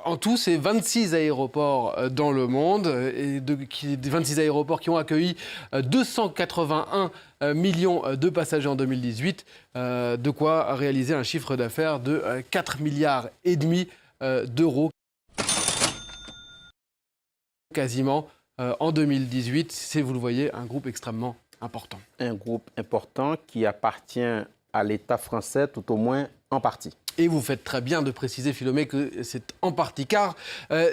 En tout, c'est 26 aéroports dans le monde, 26 aéroports qui ont accueilli 281 millions de passagers en 2018, de quoi réaliser un chiffre d'affaires de 4,5 milliards d'euros quasiment en 2018. C'est, vous le voyez, un groupe extrêmement important. Un groupe important qui appartient à l'État français, tout au moins en partie. Et vous faites très bien de préciser, Philomé, que c'est en partie, car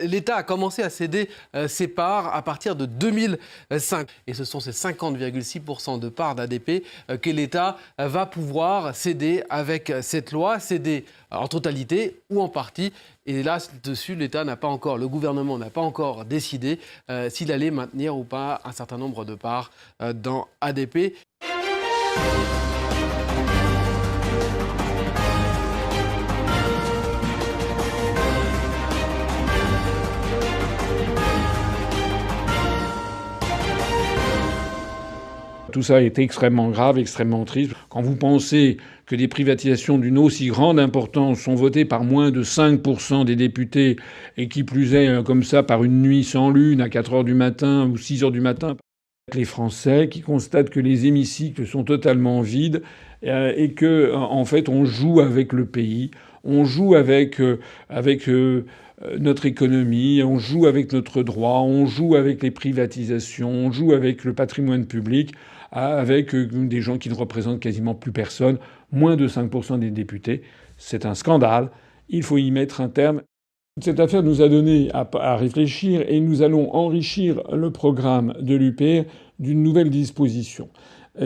l'État a commencé à céder ses parts à partir de 2005. Et ce sont ces 50,6% de parts d'ADP que l'État va pouvoir céder avec cette loi, céder en totalité ou en partie. Et là, dessus, le gouvernement n'a pas encore décidé s'il allait maintenir ou pas un certain nombre de parts dans ADP. Tout ça est extrêmement grave, extrêmement triste. Quand vous pensez que des privatisations d'une aussi grande importance sont votées par moins de 5% des députés, et qui plus est comme ça par une nuit sans lune à 4 heures du matin ou 6 heures du matin, les Français qui constatent que les hémicycles sont totalement vides et que en fait on joue avec le pays, on joue avec notre économie, on joue avec notre droit, on joue avec les privatisations, on joue avec le patrimoine public, avec des gens qui ne représentent quasiment plus personne, moins de 5% des députés. C'est un scandale. Il faut y mettre un terme. Cette affaire nous a donné à réfléchir et nous allons enrichir le programme de l'UPR d'une nouvelle disposition.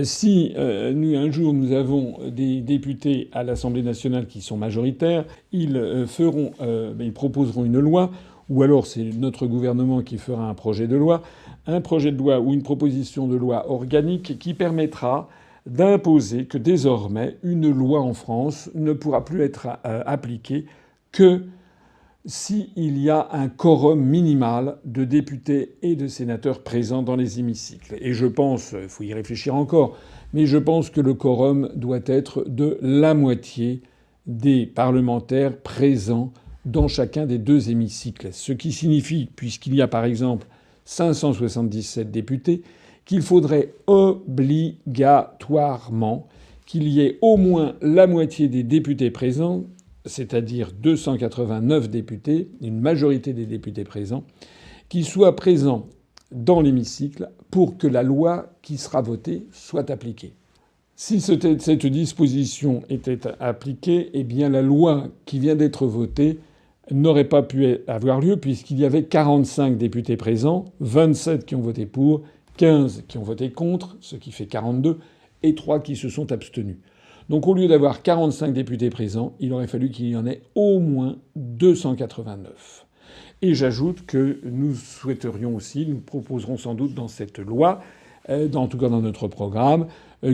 Si un jour nous avons des députés à l'Assemblée nationale qui sont majoritaires, ils proposeront une loi, ou alors c'est notre gouvernement qui fera un projet de loi ou une proposition de loi organique qui permettra d'imposer que désormais une loi en France ne pourra plus être appliquée que s'il y a un quorum minimal de députés et de sénateurs présents dans les hémicycles. Et je pense, il faut y réfléchir encore, mais je pense que le quorum doit être de la moitié des parlementaires présents dans chacun des deux hémicycles. Ce qui signifie, puisqu'il y a par exemple 577 députés, qu'il faudrait obligatoirement qu'il y ait au moins la moitié des députés présents, c'est-à-dire 289 députés, une majorité des députés présents, qui soient présents dans l'hémicycle pour que la loi qui sera votée soit appliquée. Si cette disposition était appliquée, eh bien la loi qui vient d'être votée n'aurait pas pu avoir lieu puisqu'il y avait 45 députés présents, 27 qui ont voté pour, 15 qui ont voté contre, ce qui fait 42, et 3 qui se sont abstenus. Donc au lieu d'avoir 45 députés présents, il aurait fallu qu'il y en ait au moins 289. Et j'ajoute que nous souhaiterions aussi, nous proposerons sans doute dans cette loi, en tout cas dans notre programme,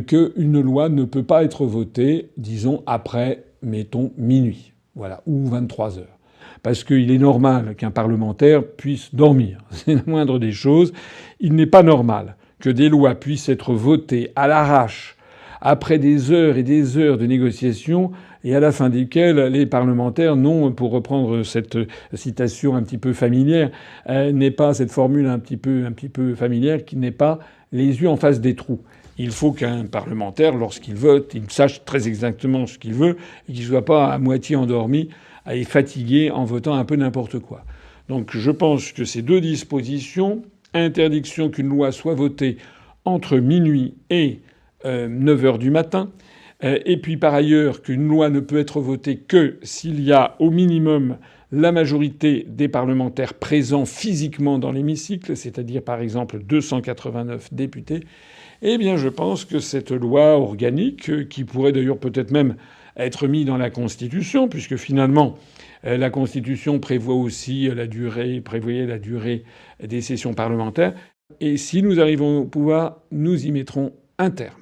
qu'une loi ne peut pas être votée, disons, après, mettons, minuit, voilà, ou 23 heures. Parce qu'il est normal qu'un parlementaire puisse dormir. C'est la moindre des choses. Il n'est pas normal que des lois puissent être votées à l'arrache, après des heures et des heures de négociations, et à la fin desquelles les parlementaires n'ont, pour reprendre cette citation un petit peu familière, n'est pas cette formule un petit peu familière, qui n'est pas les yeux en face des trous. Il faut qu'un parlementaire, lorsqu'il vote, il sache très exactement ce qu'il veut et qu'il ne soit pas à moitié endormi et fatigué en votant un peu n'importe quoi. Donc je pense que ces deux dispositions, interdiction qu'une loi soit votée entre minuit et 9 heures du matin, et puis par ailleurs qu'une loi ne peut être votée que s'il y a au minimum la majorité des parlementaires présents physiquement dans l'hémicycle, c'est-à-dire par exemple 289 députés, eh bien je pense que cette loi organique, qui pourrait d'ailleurs peut-être même être mise dans la Constitution, puisque finalement la Constitution prévoyait la durée des sessions parlementaires, et si nous arrivons au pouvoir, nous y mettrons un terme.